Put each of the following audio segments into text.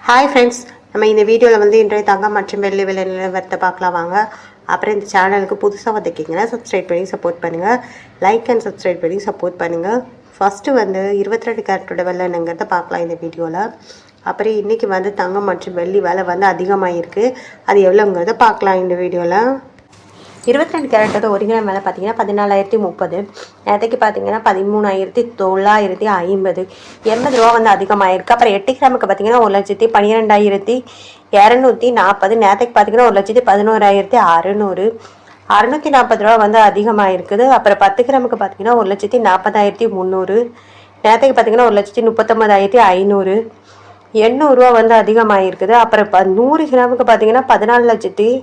Hi friends, நம்ம இந்த வீடியோவில் வந்து இன்றைய தங்கம் மற்றும் வெள்ளி விலை நிலவரத்தை பார்க்கலாம் வாங்க. அப்புறம் இந்த சேனலுக்கு புதுசாக வந்துக்கிங்கன்னா சப்ஸ்கிரைப் பண்ணி சப்போர்ட் பண்ணுங்கள். லைக் அண்ட் சப்ஸ்கிரைப் பண்ணி சப்போர்ட் பண்ணுங்கள். ஃபஸ்ட்டு வந்து 22 கேரட்டோட வெள்ளைங்கிறத பார்க்கலாம் இந்த வீடியோவில். அப்புறம் இன்றைக்கி வந்து தங்கம் மற்றும் வெள்ளி விலை வந்து அதிகமாக இருக்குது. அது எவ்வளோங்கிறத பார்க்கலாம் இந்த வீடியோவில். 22 கேரட்டோட ஒரு கிராம் மேலே பார்த்தீங்கன்னா 14,030. நேற்றுக்கு பார்த்தீங்கன்னா 13,950. 80 ரூபா வந்து அதிகமாகிருக்கு. அப்புறம் 8 கிராமுக்கு பார்த்தீங்கன்னா 1,12,240. நேற்றுக்கு பார்த்தீங்கன்னா 1,11,600. 640 ரூபா வந்து அதிகமாக இருக்குது. அப்புறம் 10 கிராமுக்கு பார்த்தீங்கன்னா 1,40,300. நேற்றுக்கு பார்த்தீங்கன்னா 1,39,500. 800 ரூபா வந்து அதிகமாக இருக்குது. அப்புறம் 100 கிராமுக்கு பார்த்தீங்கன்னா 14,03,000.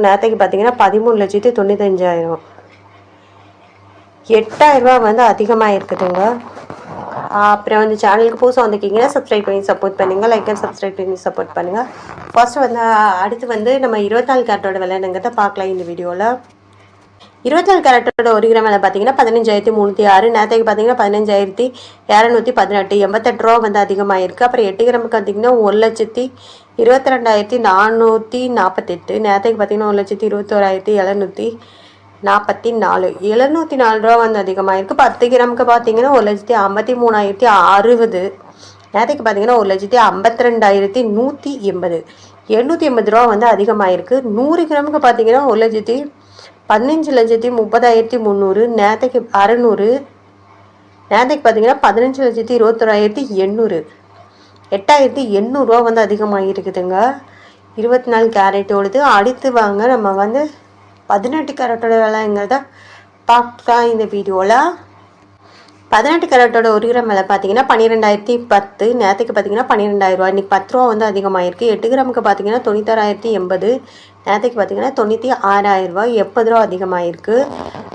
நேற்றுக்கு பார்த்தீங்கன்னா 13,95,000. 8,000 ரூபா வந்து அதிகமாக இருக்குதுங்க. அப்புறம் வந்து சேனலுக்கு புதுசாக வந்துக்கிங்கன்னா சப்ஸ்கிரைப் பண்ணி சப்போர்ட் பண்ணுங்கள். லைக் அண்ட் சப்ஸ்கிரைப் பண்ணி சப்போர்ட் பண்ணுங்கள். ஃபர்ஸ்ட் வந்து அடுத்து வந்து நம்ம 24 கேரட்டோட விலைங்கிறத பார்க்கலாம் இந்த வீடியோவில். 24 கேரட்டோட ஒரு கிராம் விலை பார்த்தீங்கன்னா 15,306. நேற்றுக்கு பார்த்தீங்கன்னா 15,218. 88 ரூபா வந்து அதிகமாக இருக்குது. அப்புறம் 8 கிராமுக்கு பார்த்தீங்கன்னா 1,22,448. நேற்றுக்கு பார்த்தீங்கன்னா 1,21,744. 704 ரூபா வந்து அதிகமாக இருக்குது. 10 கிராமுக்கு பார்த்தீங்கன்னா 1,53,060. நேற்றுக்கு பார்த்தீங்கன்னா 1,52,180. 880 ரூபா வந்து அதிகமாக இருக்குது. 100 கிராமுக்கு பார்த்தீங்கன்னா 15,30,300. நேற்றுக்கு 600. நேற்றுக்கு பார்த்தீங்கன்னா 15,21,800. 8,800 ரூபா வந்து அதிகமாக இருக்குதுங்க. 24 கேரட்டோடது. அடுத்து வாங்க நம்ம வந்து 18 கேரட்டோட விலைங்கிறத பார்க்கலாம் இந்த வீடியோவில். 18 கேரட்டோட ஒரு கிராம் விலை பார்த்தீங்கன்னா 12,010. நேற்றுக்கு பார்த்தீங்கன்னா 12,000 ரூபா. இன்றைக்கி 10 ரூபா வந்து அதிகமாக இருக்குது. 8 கிராமுக்கு பார்த்தீங்கன்னா 96,080. நேற்றுக்கு பார்த்தீங்கன்னா 96,000 ரூபா. 80 ரூபா அதிகமாக இருக்குது.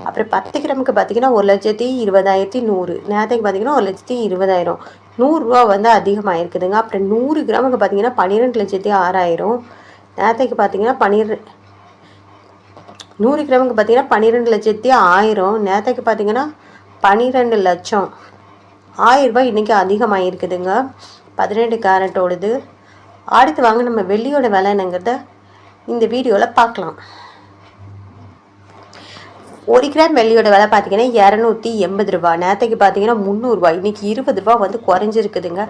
அப்புறம் 10 கிராமுக்கு பார்த்தீங்கன்னா 1,20,100. நேற்றுக்கு பார்த்தீங்கன்னா 1,20,000. 100 ரூபா வந்து அதிகமாக இருக்குதுங்க. அப்புறம் 100 கிராமுக்கு பார்த்தீங்கன்னா 12,06,000. நேற்றுக்கு பார்த்தீங்கன்னா 100 கிராமுக்கு பார்த்தீங்கன்னா 12,01,000. நேற்றுக்கு பார்த்தீங்கன்னா 12 லட்சம். 1000 ரூபாய் இன்றைக்கி அதிகமாக இருக்குதுங்க 18 கேரட்டோடது. அடுத்து வாங்க நம்ம வெள்ளியோட விலைங்கிறத இந்த வீடியோவில் பார்க்கலாம். 1 கிராம் வெள்ளியோட விலை பார்த்தீங்கன்னா 280 ரூபா. நேற்றுக்கு பார்த்தீங்கன்னா 300 ரூபாய். இன்றைக்கி 20 ரூபா வந்து குறைஞ்சிருக்குதுங்க.